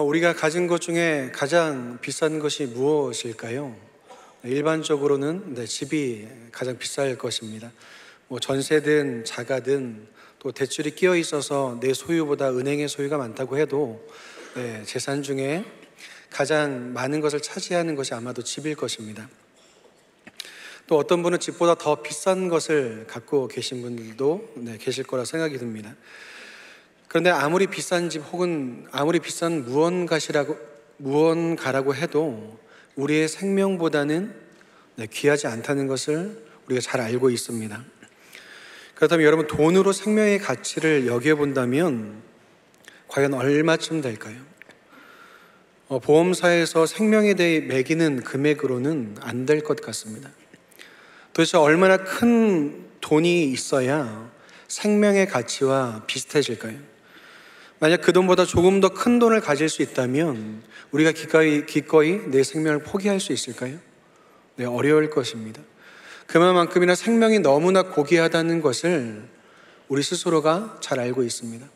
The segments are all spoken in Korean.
우리가 가진 것 중에 가장 비싼 것이 무엇일까요? 일반적으로는 집이 가장 비쌀 것입니다. 전세든 자가든 또 대출이 끼어 있어서 내 소유보다 은행의 소유가 많다고 해도 재산 중에 가장 많은 것을 차지하는 것이 아마도 집일 것입니다. 또 어떤 분은 집보다 더 비싼 것을 갖고 계신 분들도 계실 거라 생각이 듭니다. 그런데 아무리 비싼 집 혹은 아무리 비싼 무언가라고 해도 우리의 생명보다는 귀하지 않다는 것을 우리가 잘 알고 있습니다. 그렇다면 여러분, 돈으로 생명의 가치를 여겨본다면 과연 얼마쯤 될까요? 보험사에서 생명에 대해 매기는 금액으로는 안 될 것 같습니다. 도대체 얼마나 큰 돈이 있어야 생명의 가치와 비슷해질까요? 만약 그 돈보다 조금 더 큰 돈을 가질 수 있다면 우리가 기꺼이 내 생명을 포기할 수 있을까요? 어려울 것입니다. 그만큼이나 생명이 너무나 고귀하다는 것을 우리 스스로가 잘 알고 있습니다.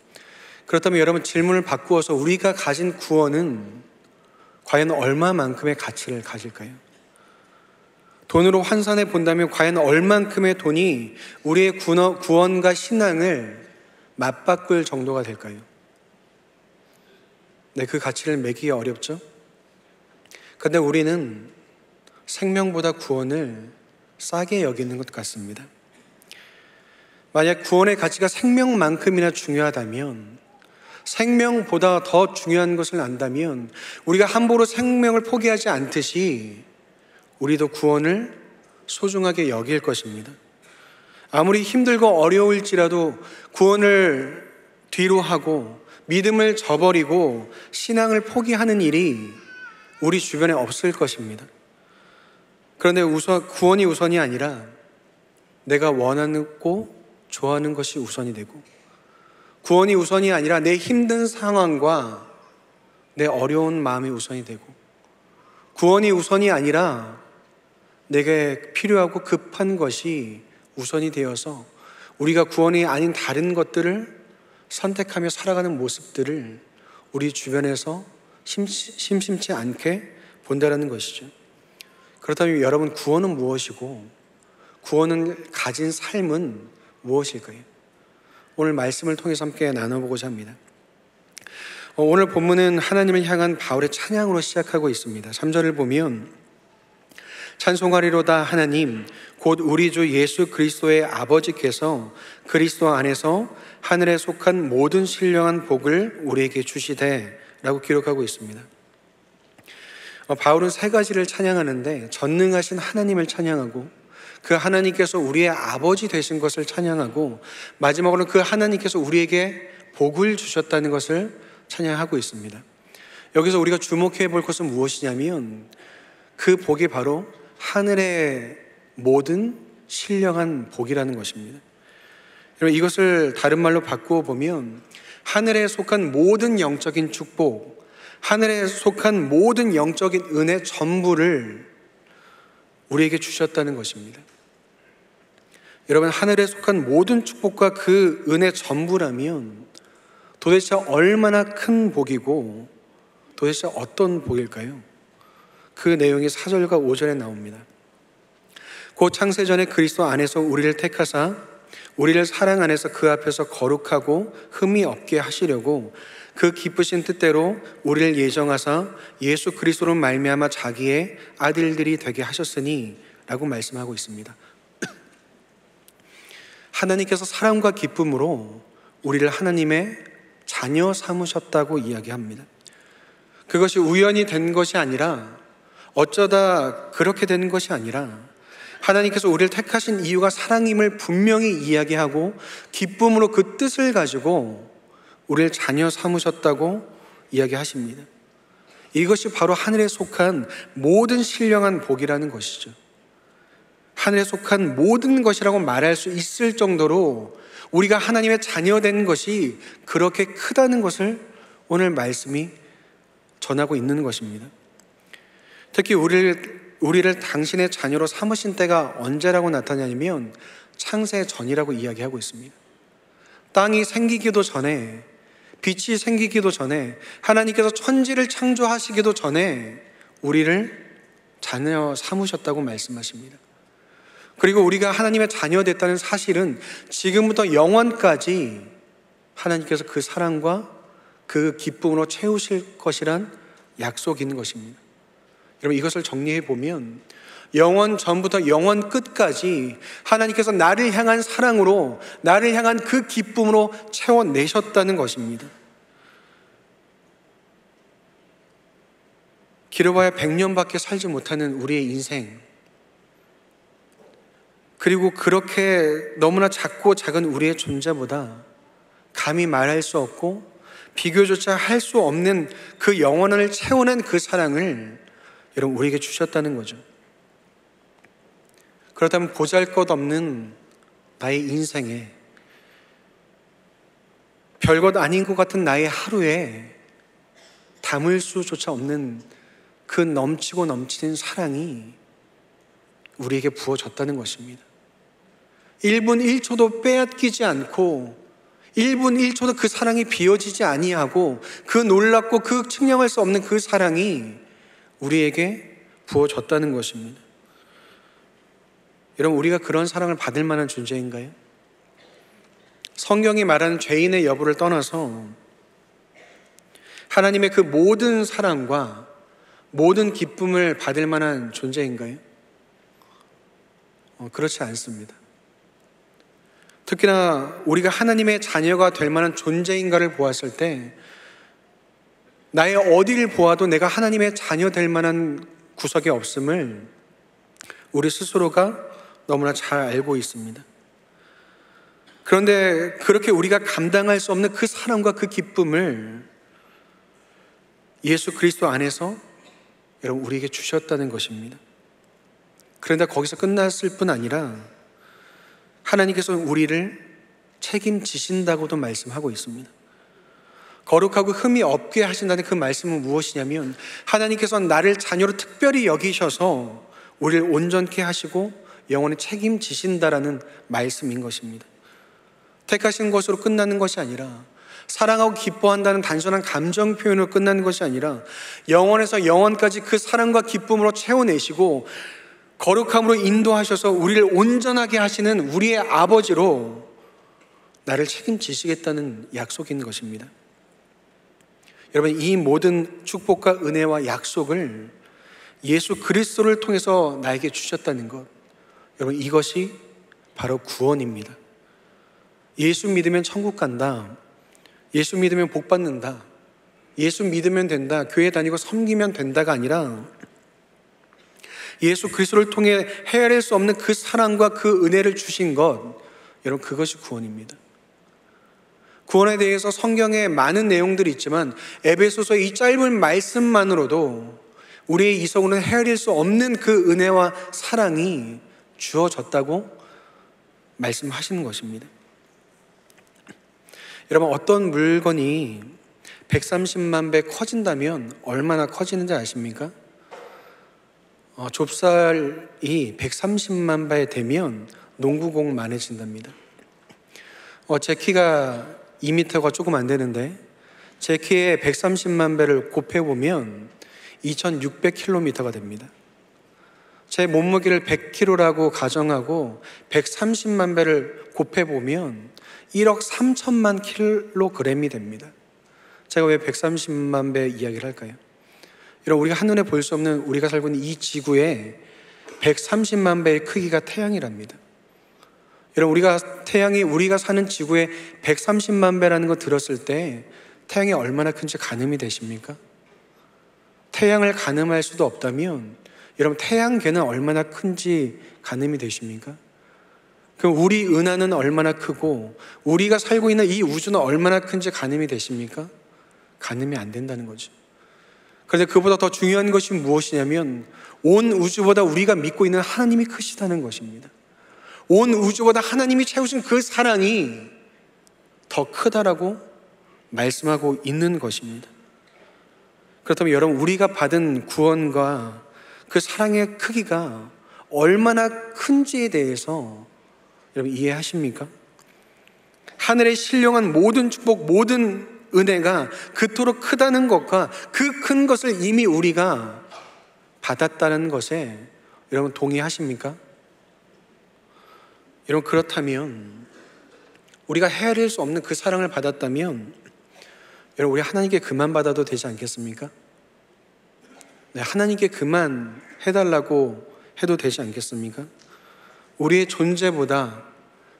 그렇다면 여러분, 질문을 바꾸어서 우리가 가진 구원은 과연 얼마만큼의 가치를 가질까요? 돈으로 환산해 본다면 과연 얼만큼의 돈이 우리의 구원과 신앙을 맞바꿀 정도가 될까요? 그 가치를 매기기 어렵죠? 그런데 우리는 생명보다 구원을 싸게 여기는 것 같습니다. 만약 구원의 가치가 생명만큼이나 중요하다면, 생명보다 더 중요한 것을 안다면 우리가 함부로 생명을 포기하지 않듯이 우리도 구원을 소중하게 여길 것입니다. 아무리 힘들고 어려울지라도 구원을 뒤로 하고 믿음을 저버리고 신앙을 포기하는 일이 우리 주변에 없을 것입니다. 그런데 구원이 우선이 아니라 내가 원하고 좋아하는 것이 우선이 되고, 구원이 우선이 아니라 내 힘든 상황과 내 어려운 마음이 우선이 되고, 구원이 우선이 아니라 내게 필요하고 급한 것이 우선이 되어서 우리가 구원이 아닌 다른 것들을 선택하며 살아가는 모습들을 우리 주변에서 심심치 않게 본다라는 것이죠. 그렇다면 여러분, 구원은 무엇이고 구원을 가진 삶은 무엇일까요? 오늘 말씀을 통해서 함께 나눠보고자 합니다. 오늘 본문은 하나님을 향한 바울의 찬양으로 시작하고 있습니다. 3절을 보면 찬송하리로다 하나님 곧 우리 주 예수 그리스도의 아버지께서 그리스도 안에서 하늘에 속한 모든 신령한 복을 우리에게 주시되 라고 기록하고 있습니다. 바울은 세 가지를 찬양하는데, 전능하신 하나님을 찬양하고, 그 하나님께서 우리의 아버지 되신 것을 찬양하고, 마지막으로는 그 하나님께서 우리에게 복을 주셨다는 것을 찬양하고 있습니다. 여기서 우리가 주목해 볼 것은 무엇이냐면 그 복이 바로 하늘의 모든 신령한 복이라는 것입니다. 여러분, 이것을 다른 말로 바꾸어 보면 하늘에 속한 모든 영적인 축복, 하늘에 속한 모든 영적인 은혜 전부를 우리에게 주셨다는 것입니다. 여러분, 하늘에 속한 모든 축복과 그 은혜 전부라면 도대체 얼마나 큰 복이고 도대체 어떤 복일까요? 그 내용이 4절과 5절에 나옵니다. 곧 창세전에 그리스도 안에서 우리를 택하사 우리를 사랑 안에서 그 앞에서 거룩하고 흠이 없게 하시려고 그 기쁘신 뜻대로 우리를 예정하사 예수 그리스도로 말미암아 자기의 아들들이 되게 하셨으니 라고 말씀하고 있습니다. 하나님께서 사랑과 기쁨으로 우리를 하나님의 자녀 삼으셨다고 이야기합니다. 그것이 우연히 된 것이 아니라, 어쩌다 그렇게 되는 것이 아니라, 하나님께서 우리를 택하신 이유가 사랑임을 분명히 이야기하고 기쁨으로 그 뜻을 가지고 우리를 자녀 삼으셨다고 이야기하십니다. 이것이 바로 하늘에 속한 모든 신령한 복이라는 것이죠. 하늘에 속한 모든 것이라고 말할 수 있을 정도로 우리가 하나님의 자녀된 것이 그렇게 크다는 것을 오늘 말씀이 전하고 있는 것입니다. 특히 우리를 당신의 자녀로 삼으신 때가 언제라고 나타나냐면 창세 전이라고 이야기하고 있습니다. 땅이 생기기도 전에 빛이 생기기도 전에, 하나님께서 천지를 창조하시기도 전에 우리를 자녀 삼으셨다고 말씀하십니다. 그리고 우리가 하나님의 자녀 됐다는 사실은 지금부터 영원까지 하나님께서 그 사랑과 그 기쁨으로 채우실 것이란 약속이 있는 것입니다. 여러분, 이것을 정리해 보면 영원 전부터 영원 끝까지 하나님께서 나를 향한 사랑으로, 나를 향한 그 기쁨으로 채워내셨다는 것입니다. 길어봐야 100년밖에 살지 못하는 우리의 인생, 그리고 그렇게 너무나 작고 작은 우리의 존재보다 감히 말할 수 없고 비교조차 할 수 없는 그 영혼을 채우는 그 사랑을 여러분 우리에게 주셨다는 거죠. 그렇다면 보잘것없는 나의 인생에, 별것 아닌 것 같은 나의 하루에 담을 수조차 없는 그 넘치고 넘치는 사랑이 우리에게 부어졌다는 것입니다. 1분 1초도 빼앗기지 않고 1분 1초도 그 사랑이 비워지지 아니하고 그 놀랍고 그 측량할 수 없는 그 사랑이 우리에게 부어졌다는 것입니다. 여러분, 우리가 그런 사랑을 받을 만한 존재인가요? 성경이 말하는 죄인의 여부를 떠나서 하나님의 그 모든 사랑과 모든 기쁨을 받을 만한 존재인가요? 그렇지 않습니다. 특히나 우리가 하나님의 자녀가 될 만한 존재인가를 보았을 때 나의 어디를 보아도 내가 하나님의 자녀 될 만한 구석이 없음을 우리 스스로가 너무나 잘 알고 있습니다. 그런데 그렇게 우리가 감당할 수 없는 그 사랑과 그 기쁨을 예수 그리스도 안에서 여러분 우리에게 주셨다는 것입니다. 그런데 거기서 끝났을 뿐 아니라 하나님께서 우리를 책임지신다고도 말씀하고 있습니다. 거룩하고 흠이 없게 하신다는 그 말씀은 무엇이냐면 하나님께서 나를 자녀로 특별히 여기셔서 우리를 온전케 하시고 영원히 책임지신다라는 말씀인 것입니다. 택하신 것으로 끝나는 것이 아니라, 사랑하고 기뻐한다는 단순한 감정 표현으로 끝나는 것이 아니라 영원에서 영원까지 그 사랑과 기쁨으로 채워내시고 거룩함으로 인도하셔서 우리를 온전하게 하시는 우리의 아버지로 나를 책임지시겠다는 약속인 것입니다. 여러분, 이 모든 축복과 은혜와 약속을 예수 그리스도를 통해서 나에게 주셨다는 것, 여러분 이것이 바로 구원입니다. 예수 믿으면 천국 간다, 예수 믿으면 복 받는다, 예수 믿으면 된다, 교회 다니고 섬기면 된다가 아니라 예수 그리스도를 통해 헤아릴 수 없는 그 사랑과 그 은혜를 주신 것, 여러분 그것이 구원입니다. 구원에 대해서 성경에 많은 내용들이 있지만 에베소서의 이 짧은 말씀만으로도 우리의 이성으로는 헤아릴 수 없는 그 은혜와 사랑이 주어졌다고 말씀하시는 것입니다. 여러분, 어떤 물건이 130만 배 커진다면 얼마나 커지는지 아십니까? 좁쌀이 130만 배 되면 농구공만해진답니다. 제 키가 2m가 조금 안 되는데 제 키에 130만 배를 곱해보면 2600km가 됩니다. 제 몸무게를 100kg라고 가정하고 130만 배를 곱해보면 1억 3천만 kg이 됩니다. 제가 왜 130만 배 이야기를 할까요? 여러분, 우리가 한눈에 볼 수 없는 우리가 살고 있는 이 지구에 130만 배의 크기가 태양이랍니다. 여러분, 우리가 사는 지구에 130만 배라는 거 들었을 때 태양이 얼마나 큰지 가늠이 되십니까? 태양을 가늠할 수도 없다면 여러분 태양계는 얼마나 큰지 가늠이 되십니까? 그럼 우리 은하는 얼마나 크고 우리가 살고 있는 이 우주는 얼마나 큰지 가늠이 되십니까? 가늠이 안 된다는 거죠. 그런데 그보다 더 중요한 것이 무엇이냐면 온 우주보다 우리가 믿고 있는 하나님이 크시다는 것입니다. 온 우주보다 하나님이 채우신 그 사랑이 더 크다라고 말씀하고 있는 것입니다. 그렇다면 여러분, 우리가 받은 구원과 그 사랑의 크기가 얼마나 큰지에 대해서 여러분 이해하십니까? 하늘에 신령한 모든 축복, 모든 은혜가 그토록 크다는 것과 그 큰 것을 이미 우리가 받았다는 것에 여러분 동의하십니까? 여러분 그렇다면 우리가 헤아릴 수 없는 그 사랑을 받았다면 여러분 우리 하나님께 그만 받아도 되지 않겠습니까? 네, 하나님께 그만 해달라고 해도 되지 않겠습니까? 우리의 존재보다,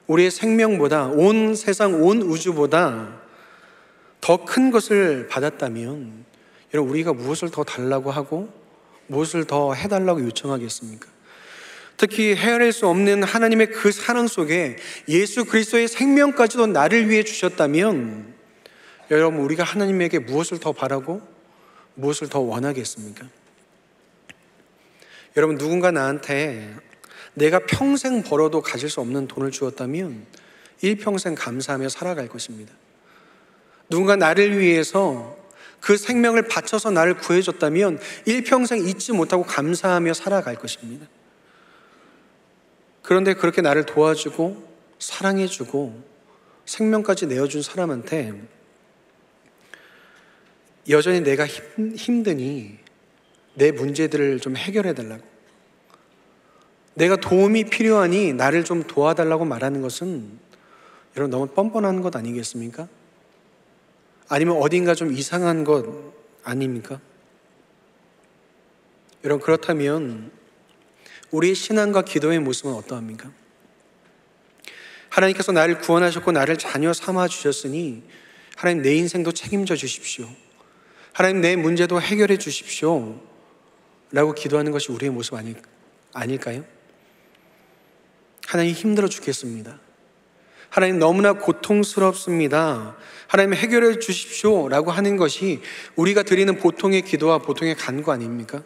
우리의 생명보다, 온 세상, 온 우주보다 더 큰 것을 받았다면 여러분 우리가 무엇을 더 달라고 하고 무엇을 더 해달라고 요청하겠습니까? 특히 헤아릴 수 없는 하나님의 그 사랑 속에 예수 그리스도의 생명까지도 나를 위해 주셨다면 여러분 우리가 하나님에게 무엇을 더 바라고 무엇을 더 원하겠습니까? 여러분 누군가 나한테 내가 평생 벌어도 가질 수 없는 돈을 주었다면 일평생 감사하며 살아갈 것입니다. 누군가 나를 위해서 그 생명을 바쳐서 나를 구해줬다면 일평생 잊지 못하고 감사하며 살아갈 것입니다. 그런데 그렇게 나를 도와주고 사랑해주고 생명까지 내어준 사람한테 여전히 내가 힘드니 내 문제들을 좀 해결해달라고, 내가 도움이 필요하니 나를 좀 도와달라고 말하는 것은 여러분 너무 뻔뻔한 것 아니겠습니까? 아니면 어딘가 좀 이상한 것 아닙니까? 여러분 그렇다면 우리의 신앙과 기도의 모습은 어떠합니까? 하나님께서 나를 구원하셨고 나를 자녀 삼아 주셨으니 하나님 내 인생도 책임져 주십시오. 하나님 내 문제도 해결해 주십시오 라고 기도하는 것이 우리의 모습 아닐까요? 하나님 힘들어 죽겠습니다. 하나님 너무나 고통스럽습니다. 하나님 해결해 주십시오 라고 하는 것이 우리가 드리는 보통의 기도와 보통의 간구 아닙니까?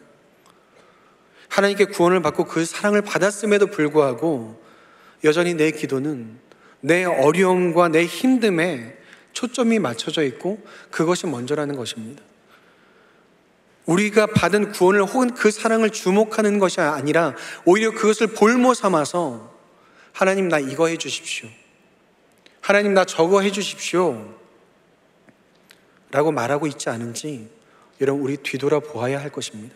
하나님께 구원을 받고 그 사랑을 받았음에도 불구하고 여전히 내 기도는 내 어려움과 내 힘듦에 초점이 맞춰져 있고 그것이 먼저라는 것입니다. 우리가 받은 구원을 혹은 그 사랑을 주목하는 것이 아니라 오히려 그것을 볼모 삼아서 하나님 나 이거 해 주십시오, 하나님 나 저거 해 주십시오 라고 말하고 있지 않은지 여러분 우리 뒤돌아보아야 할 것입니다.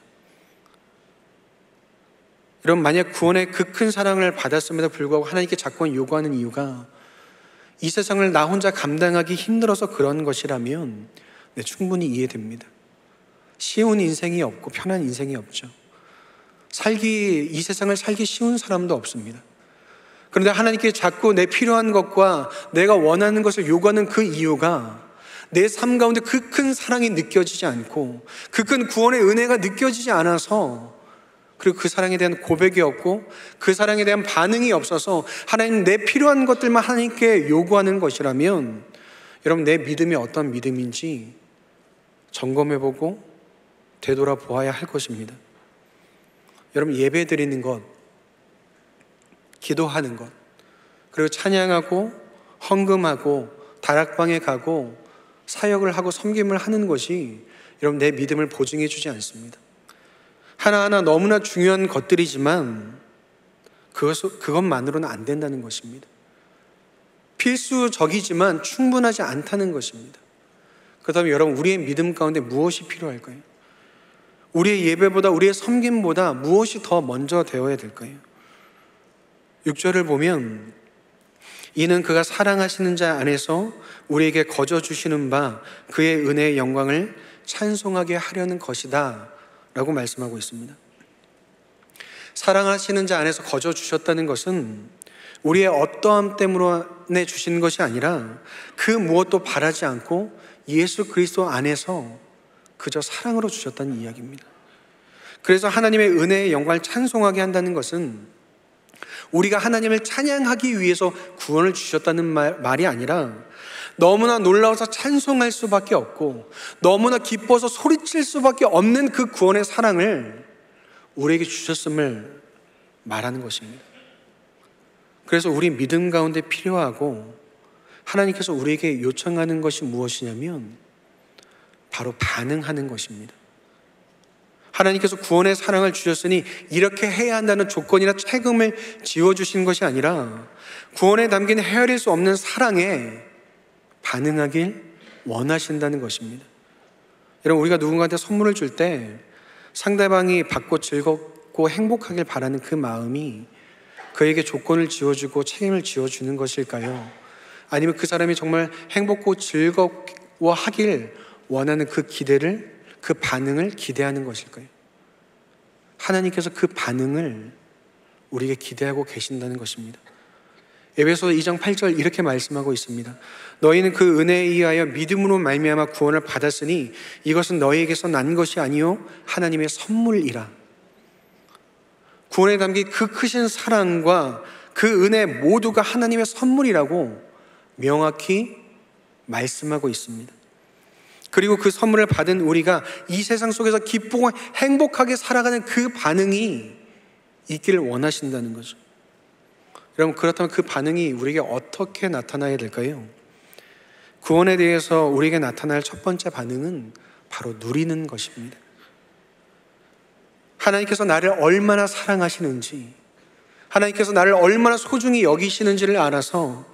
여러분 만약 구원의 그 큰 사랑을 받았음에도 불구하고 하나님께 자꾸 요구하는 이유가 이 세상을 나 혼자 감당하기 힘들어서 그런 것이라면 네, 충분히 이해됩니다. 쉬운 인생이 없고 편한 인생이 없죠. 이 세상을 살기 쉬운 사람도 없습니다. 그런데 하나님께 자꾸 내 필요한 것과 내가 원하는 것을 요구하는 그 이유가 내 삶 가운데 그 큰 사랑이 느껴지지 않고 그 큰 구원의 은혜가 느껴지지 않아서, 그리고 그 사랑에 대한 고백이 없고 그 사랑에 대한 반응이 없어서 하나님 내 필요한 것들만 하나님께 요구하는 것이라면 여러분 내 믿음이 어떤 믿음인지 점검해보고 되돌아보아야 할 것입니다. 여러분 예배 드리는 것, 기도하는 것, 그리고 찬양하고 헌금하고 다락방에 가고 사역을 하고 섬김을 하는 것이 여러분 내 믿음을 보증해 주지 않습니다. 하나하나 너무나 중요한 것들이지만 그것만으로는 안 된다는 것입니다. 필수적이지만 충분하지 않다는 것입니다. 그렇다면 여러분 우리의 믿음 가운데 무엇이 필요할까요? 우리의 예배보다 우리의 섬김보다 무엇이 더 먼저 되어야 될까요? 6절을 보면 이는 그가 사랑하시는 자 안에서 우리에게 거저 주시는 바 그의 은혜의 영광을 찬송하게 하려는 것이다 라고 말씀하고 있습니다. 사랑하시는 자 안에서 거저 주셨다는 것은 우리의 어떠함 때문에 주신 것이 아니라 그 무엇도 바라지 않고 예수 그리스도 안에서 그저 사랑으로 주셨다는 이야기입니다. 그래서 하나님의 은혜의 영광을 찬송하게 한다는 것은 우리가 하나님을 찬양하기 위해서 구원을 주셨다는 말이 아니라 너무나 놀라워서 찬송할 수밖에 없고 너무나 기뻐서 소리칠 수밖에 없는 그 구원의 사랑을 우리에게 주셨음을 말하는 것입니다. 그래서 우리 믿음 가운데 필요하고 하나님께서 우리에게 요청하는 것이 무엇이냐면 바로 반응하는 것입니다. 하나님께서 구원의 사랑을 주셨으니 이렇게 해야 한다는 조건이나 책임을 지어주신 것이 아니라 구원에 담긴 헤아릴 수 없는 사랑에 반응하길 원하신다는 것입니다. 여러분, 우리가 누군가한테 선물을 줄 때 상대방이 받고 즐겁고 행복하길 바라는 그 마음이 그에게 조건을 지어주고 책임을 지어주는 것일까요? 아니면 그 사람이 정말 행복고 즐거워하길 원하는 그 기대를, 그 반응을 기대하는 것일까요? 하나님께서 그 반응을 우리에게 기대하고 계신다는 것입니다. 에베소 2장 8절 이렇게 말씀하고 있습니다. 너희는 그 은혜에 의하여 믿음으로 말미암아 구원을 받았으니 이것은 너희에게서 난 것이 아니요 하나님의 선물이라. 구원에 담긴 그 크신 사랑과 그 은혜 모두가 하나님의 선물이라고 명확히 말씀하고 있습니다. 그리고 그 선물을 받은 우리가 이 세상 속에서 기쁘고 행복하게 살아가는 그 반응이 있기를 원하신다는 거죠. 여러분, 그렇다면 그 반응이 우리에게 어떻게 나타나야 될까요? 구원에 대해서 우리에게 나타날 첫 번째 반응은 바로 누리는 것입니다. 하나님께서 나를 얼마나 사랑하시는지, 하나님께서 나를 얼마나 소중히 여기시는지를 알아서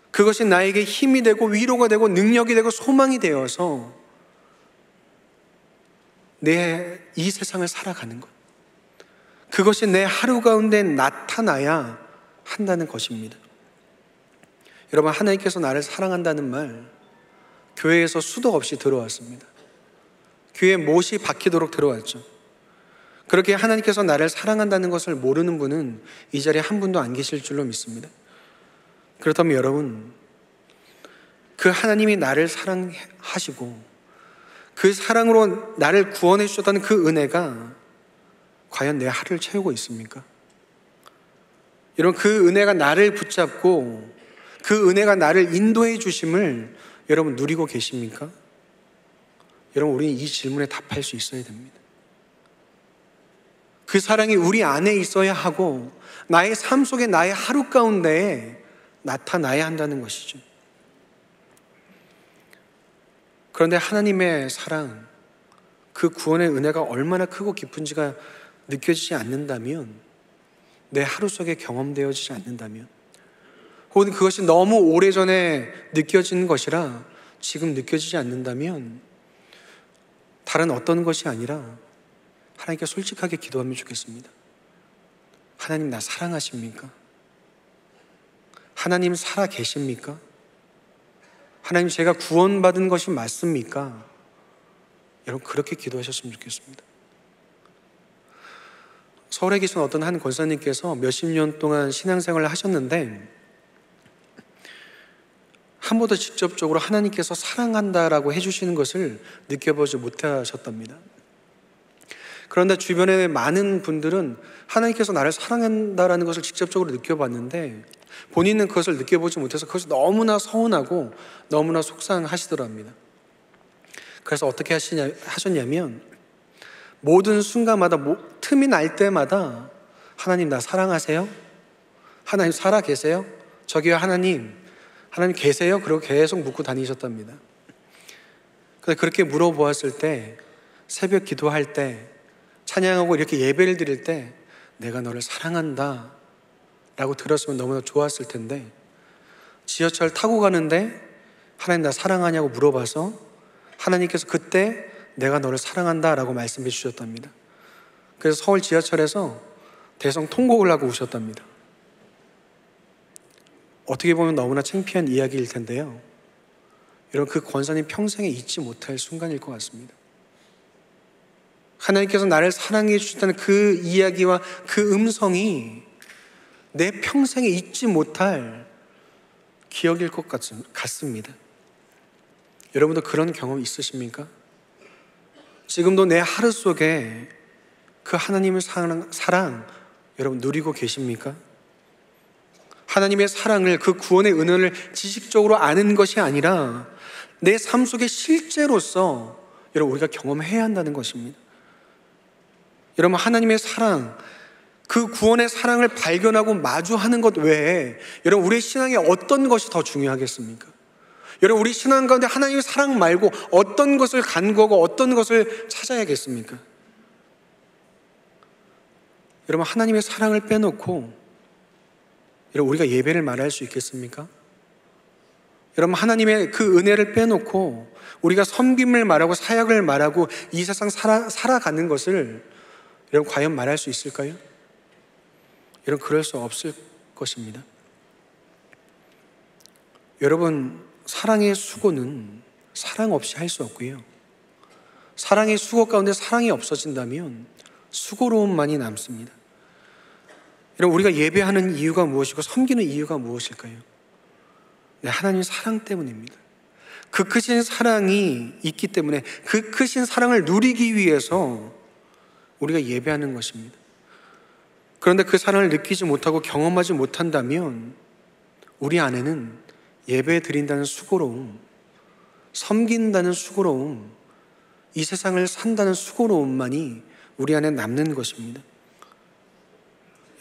그것이 나에게 힘이 되고 위로가 되고 능력이 되고 소망이 되어서 내 이 세상을 살아가는 것, 그것이 내 하루 가운데 나타나야 한다는 것입니다. 여러분, 하나님께서 나를 사랑한다는 말 교회에서 수도 없이 들어왔습니다. 귀에 못이 박히도록 들어왔죠. 그렇게 하나님께서 나를 사랑한다는 것을 모르는 분은 이 자리에 한 분도 안 계실 줄로 믿습니다. 그렇다면 여러분, 그 하나님이 나를 사랑하시고 그 사랑으로 나를 구원해 주셨다는 그 은혜가 과연 내 하루를 채우고 있습니까? 여러분, 그 은혜가 나를 붙잡고 그 은혜가 나를 인도해 주심을 여러분 누리고 계십니까? 여러분, 우리는 이 질문에 답할 수 있어야 됩니다. 그 사랑이 우리 안에 있어야 하고 나의 삶 속에, 나의 하루 가운데에 나타나야 한다는 것이죠. 그런데 하나님의 사랑, 그 구원의 은혜가 얼마나 크고 깊은지가 느껴지지 않는다면, 내 하루 속에 경험되어지지 않는다면, 혹은 그것이 너무 오래전에 느껴지는 것이라 지금 느껴지지 않는다면, 다른 어떤 것이 아니라 하나님께 솔직하게 기도하면 좋겠습니다. 하나님, 나 사랑하십니까? 하나님 살아 계십니까? 하나님, 제가 구원받은 것이 맞습니까? 여러분, 그렇게 기도하셨으면 좋겠습니다. 서울에 계신 어떤 한 권사님께서 몇십 년 동안 신앙생활을 하셨는데 한 번도 직접적으로 하나님께서 사랑한다라고 해주시는 것을 느껴보지 못하셨답니다. 그런데 주변에 많은 분들은 하나님께서 나를 사랑한다라는 것을 직접적으로 느껴봤는데 본인은 그것을 느껴보지 못해서 그것이 너무나 서운하고 너무나 속상하시더랍니다. 그래서 어떻게 하셨냐면 모든 순간마다 틈이 날 때마다 하나님, 나 사랑하세요? 하나님 살아 계세요? 저기요, 하나님 계세요? 그리고 계속 묻고 다니셨답니다. 그런데 그렇게 물어보았을 때, 새벽 기도할 때, 찬양하고 이렇게 예배를 드릴 때 내가 너를 사랑한다 라고 들었으면 너무나 좋았을 텐데, 지하철 타고 가는데 하나님 나 사랑하냐고 물어봐서 하나님께서 그때 내가 너를 사랑한다 라고 말씀해 주셨답니다. 그래서 서울 지하철에서 대성 통곡을 하고 오셨답니다. 어떻게 보면 너무나 창피한 이야기일 텐데요, 여러분, 그 권사님 평생에 잊지 못할 순간일 것 같습니다. 하나님께서 나를 사랑해 주셨다는 그 이야기와 그 음성이 내 평생에 잊지 못할 기억일 것 같습니다. 여러분도 그런 경험 있으십니까? 지금도 내 하루 속에 그 하나님의 사랑 여러분 누리고 계십니까? 하나님의 사랑을, 그 구원의 은혜를 지식적으로 아는 것이 아니라 내 삶 속에 실제로서 여러분 우리가 경험해야 한다는 것입니다. 여러분, 하나님의 사랑, 그 구원의 사랑을 발견하고 마주하는 것 외에 여러분 우리의 신앙에 어떤 것이 더 중요하겠습니까? 여러분, 우리 신앙 가운데 하나님의 사랑 말고 어떤 것을 간구하고 어떤 것을 찾아야겠습니까? 여러분, 하나님의 사랑을 빼놓고 여러분 우리가 예배를 말할 수 있겠습니까? 여러분, 하나님의 그 은혜를 빼놓고 우리가 섬김을 말하고 사역을 말하고 이 세상 살아가는 것을 여러분 과연 말할 수 있을까요? 여러분, 그럴 수 없을 것입니다. 여러분, 사랑의 수고는 사랑 없이 할 수 없고요. 사랑의 수고 가운데 사랑이 없어진다면 수고로움만이 남습니다. 여러분, 우리가 예배하는 이유가 무엇이고 섬기는 이유가 무엇일까요? 네, 하나님의 사랑 때문입니다. 그 크신 사랑이 있기 때문에 그 크신 사랑을 누리기 위해서 우리가 예배하는 것입니다. 그런데 그 사랑을 느끼지 못하고 경험하지 못한다면 우리 안에는 예배 드린다는 수고로움, 섬긴다는 수고로움, 이 세상을 산다는 수고로움만이 우리 안에 남는 것입니다.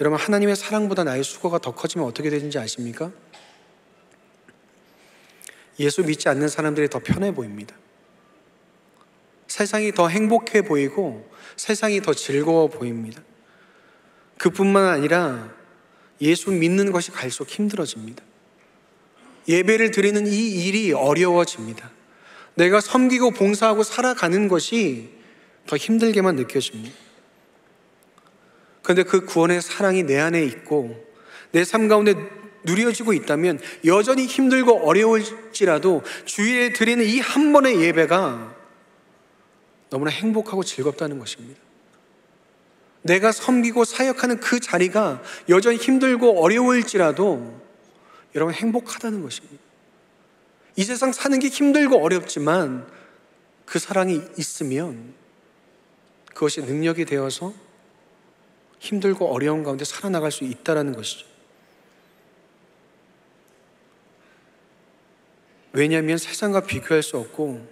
여러분, 하나님의 사랑보다 나의 수고가 더 커지면 어떻게 되는지 아십니까? 예수 믿지 않는 사람들이 더 편해 보입니다. 세상이 더 행복해 보이고 세상이 더 즐거워 보입니다. 그뿐만 아니라 예수 믿는 것이 갈수록 힘들어집니다. 예배를 드리는 이 일이 어려워집니다. 내가 섬기고 봉사하고 살아가는 것이 더 힘들게만 느껴집니다. 그런데 그 구원의 사랑이 내 안에 있고 내 삶 가운데 누려지고 있다면 여전히 힘들고 어려울지라도 주일에 드리는 이 한 번의 예배가 너무나 행복하고 즐겁다는 것입니다. 내가 섬기고 사역하는 그 자리가 여전히 힘들고 어려울지라도 여러분, 행복하다는 것입니다. 이 세상 사는 게 힘들고 어렵지만 그 사랑이 있으면 그것이 능력이 되어서 힘들고 어려운 가운데 살아나갈 수 있다는 것이죠. 왜냐하면 세상과 비교할 수 없고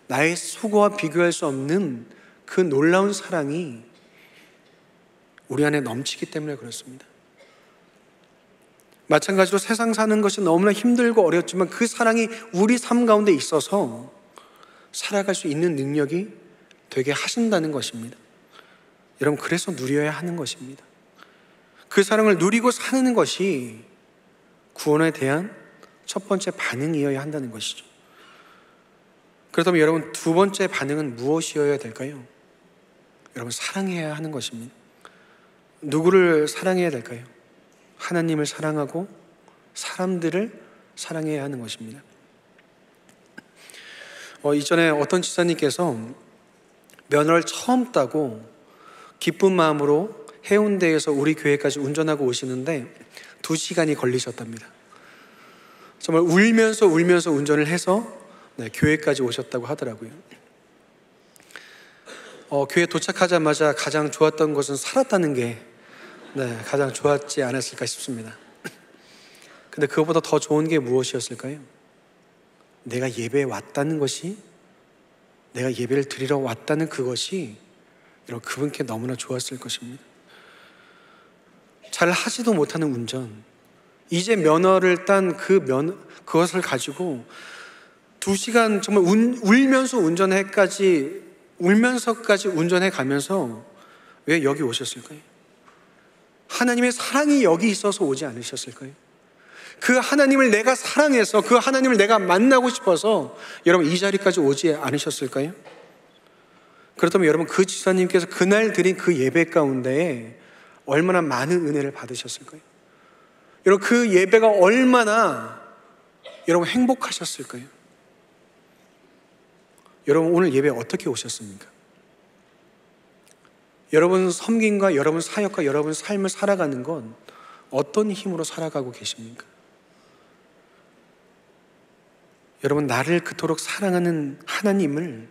나의 수고와 비교할 수 없는 그 놀라운 사랑이 우리 안에 넘치기 때문에 그렇습니다. 마찬가지로 세상 사는 것이 너무나 힘들고 어렵지만 그 사랑이 우리 삶 가운데 있어서 살아갈 수 있는 능력이 되게 하신다는 것입니다. 여러분, 그래서 누려야 하는 것입니다. 그 사랑을 누리고 사는 것이 구원에 대한 첫 번째 반응이어야 한다는 것이죠. 그렇다면 여러분, 두 번째 반응은 무엇이어야 될까요? 여러분, 사랑해야 하는 것입니다. 누구를 사랑해야 될까요? 하나님을 사랑하고 사람들을 사랑해야 하는 것입니다. 이전에 어떤 지사님께서 면허를 처음 따고 기쁜 마음으로 해운대에서 우리 교회까지 운전하고 오시는데 2시간이 걸리셨답니다. 정말 울면서 운전을 해서 교회까지 오셨다고 하더라고요. 교회 도착하자마자 가장 좋았던 것은 살았다는 게 가장 좋았지 않았을까 싶습니다. 근데 그것보다 더 좋은 게 무엇이었을까요? 내가 예배에 왔다는 것이, 내가 예배를 드리러 왔다는 그것이 여러분, 그분께 너무나 좋았을 것입니다. 잘 하지도 못하는 운전, 이제 면허를 딴 그것을 가지고 2시간 정말 울면서까지 운전해 가면서 왜 여기 오셨을까요? 하나님의 사랑이 여기 있어서 오지 않으셨을까요? 그 하나님을 내가 사랑해서 그 하나님을 내가 만나고 싶어서 여러분 이 자리까지 오지 않으셨을까요? 그렇다면 여러분, 그 지사님께서 그날 드린 그 예배 가운데 얼마나 많은 은혜를 받으셨을까요? 여러분, 그 예배가 얼마나 여러분 행복하셨을까요? 여러분, 오늘 예배 어떻게 오셨습니까? 여러분 섬김과 여러분 사역과 여러분 삶을 살아가는 건 어떤 힘으로 살아가고 계십니까? 여러분, 나를 그토록 사랑하는 하나님을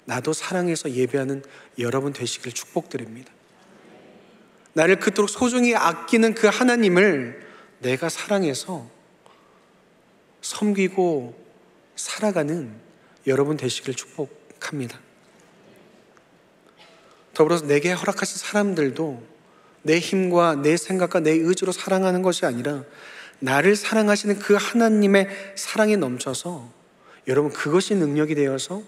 나도 사랑해서 예배하는 여러분 되시길 축복드립니다. 나를 그토록 소중히 아끼는 그 하나님을 내가 사랑해서 섬기고 살아가는 여러분 되시길 축복합니다. 더불어서 내게 허락하신 사람들도 내 힘과 내 생각과 내 의지로 사랑하는 것이 아니라 나를 사랑하시는 그 하나님의 사랑이 넘쳐서 여러분, 그것이 능력이 되어서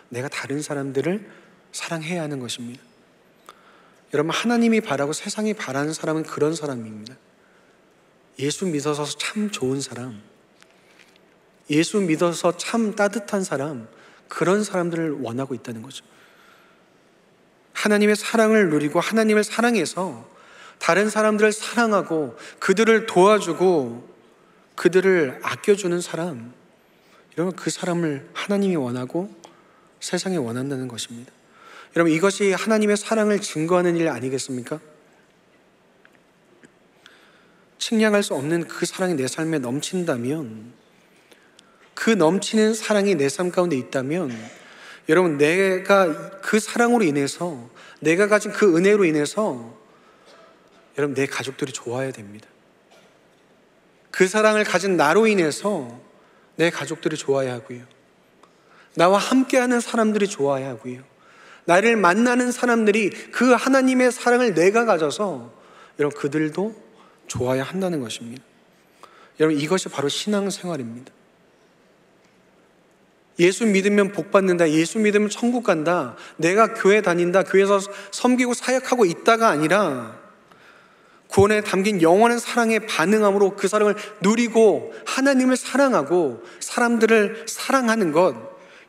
내가 다른 사람들을 사랑해야 하는 것입니다. 여러분, 하나님이 바라고 세상이 바라는 사람은 그런 사람입니다. 예수 믿어서 참 좋은 사람, 예수 믿어서 참 따뜻한 사람, 그런 사람들을 원하고 있다는 거죠. 하나님의 사랑을 누리고 하나님을 사랑해서 다른 사람들을 사랑하고 그들을 도와주고 그들을 아껴주는 사람, 여러분, 그 사람을 하나님이 원하고 세상에 원한다는 것입니다. 여러분, 이것이 하나님의 사랑을 증거하는 일 아니겠습니까? 측량할 수 없는 그 사랑이 내 삶에 넘친다면, 그 넘치는 사랑이 내 삶 가운데 있다면, 여러분, 내가 그 사랑으로 인해서, 내가 가진 그 은혜로 인해서 여러분, 내 가족들이 좋아야 됩니다. 그 사랑을 가진 나로 인해서 내 가족들이 좋아야 하고요, 나와 함께하는 사람들이 좋아야 하고요, 나를 만나는 사람들이 그 하나님의 사랑을 내가 가져서 여러분, 그들도 좋아야 한다는 것입니다. 여러분, 이것이 바로 신앙생활입니다. 예수 믿으면 복 받는다, 예수 믿으면 천국 간다, 내가 교회 다닌다, 교회에서 섬기고 사역하고 있다가 아니라 구원에 담긴 영원한 사랑에 반응함으로 그 사랑을 누리고 하나님을 사랑하고 사람들을 사랑하는 것,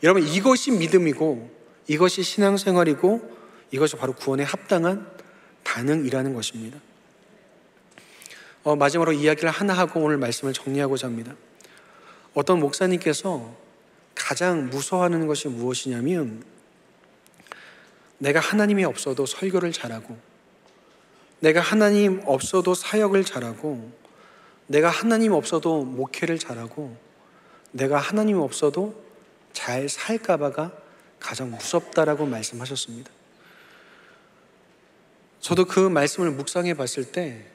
여러분, 이것이 믿음이고 이것이 신앙생활이고 이것이 바로 구원에 합당한 반응이라는 것입니다. 마지막으로 이야기를 하나 하고 오늘 말씀을 정리하고자 합니다. 어떤 목사님께서 가장 무서워하는 것이 무엇이냐면, 내가 하나님이 없어도 설교를 잘하고, 내가 하나님 없어도 사역을 잘하고, 내가 하나님 없어도 목회를 잘하고, 내가 하나님 없어도 잘 살까봐가 가장 무섭다라고 말씀하셨습니다. 저도 그 말씀을 묵상해 봤을 때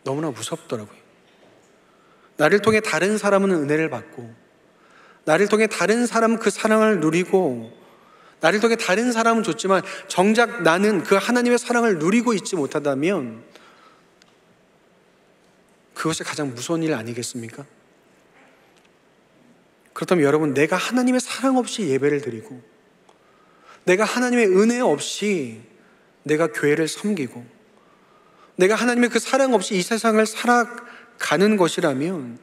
너무나 무섭더라고요. 나를 통해 다른 사람은 은혜를 받고, 나를 통해 다른 사람은 그 사랑을 누리고, 나를 통해 다른 사람은 좋지만 정작 나는 그 하나님의 사랑을 누리고 있지 못하다면 그것이 가장 무서운 일 아니겠습니까? 그렇다면 여러분, 내가 하나님의 사랑 없이 예배를 드리고, 내가 하나님의 은혜 없이 내가 교회를 섬기고, 내가 하나님의 그 사랑 없이 이 세상을 살아가는 것이라면,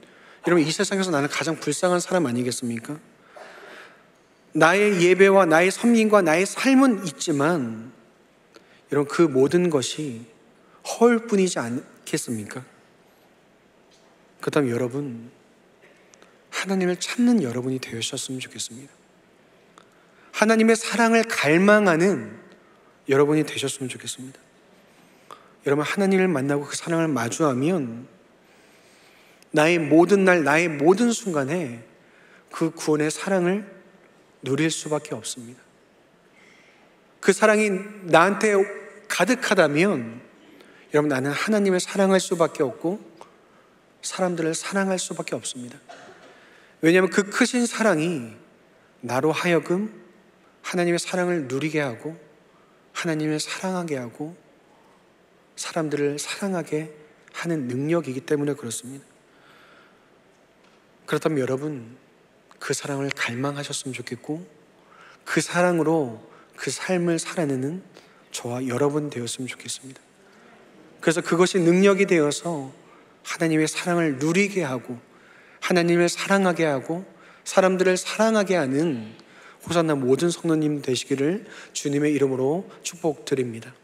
여러분, 이 세상에서 나는 가장 불쌍한 사람 아니겠습니까? 나의 예배와 나의 섬김과 나의 삶은 있지만 여러분, 그 모든 것이 허울뿐이지 않겠습니까? 그렇다면 여러분, 하나님을 찾는 여러분이 되셨으면 좋겠습니다. 하나님의 사랑을 갈망하는 여러분이 되셨으면 좋겠습니다. 여러분, 하나님을 만나고 그 사랑을 마주하면 나의 모든 날, 나의 모든 순간에 그 구원의 사랑을 누릴 수밖에 없습니다. 그 사랑이 나한테 가득하다면 여러분, 나는 하나님을 사랑할 수밖에 없고 사람들을 사랑할 수밖에 없습니다. 왜냐하면 그 크신 사랑이 나로 하여금 하나님의 사랑을 누리게 하고 하나님을 사랑하게 하고 사람들을 사랑하게 하는 능력이기 때문에 그렇습니다. 그렇다면 여러분, 그 사랑을 갈망하셨으면 좋겠고 그 사랑으로 그 삶을 살아내는 저와 여러분 되었으면 좋겠습니다. 그래서 그것이 능력이 되어서 하나님의 사랑을 누리게 하고 하나님을 사랑하게 하고 사람들을 사랑하게 하는 호산나 모든 성도님 되시기를 주님의 이름으로 축복드립니다.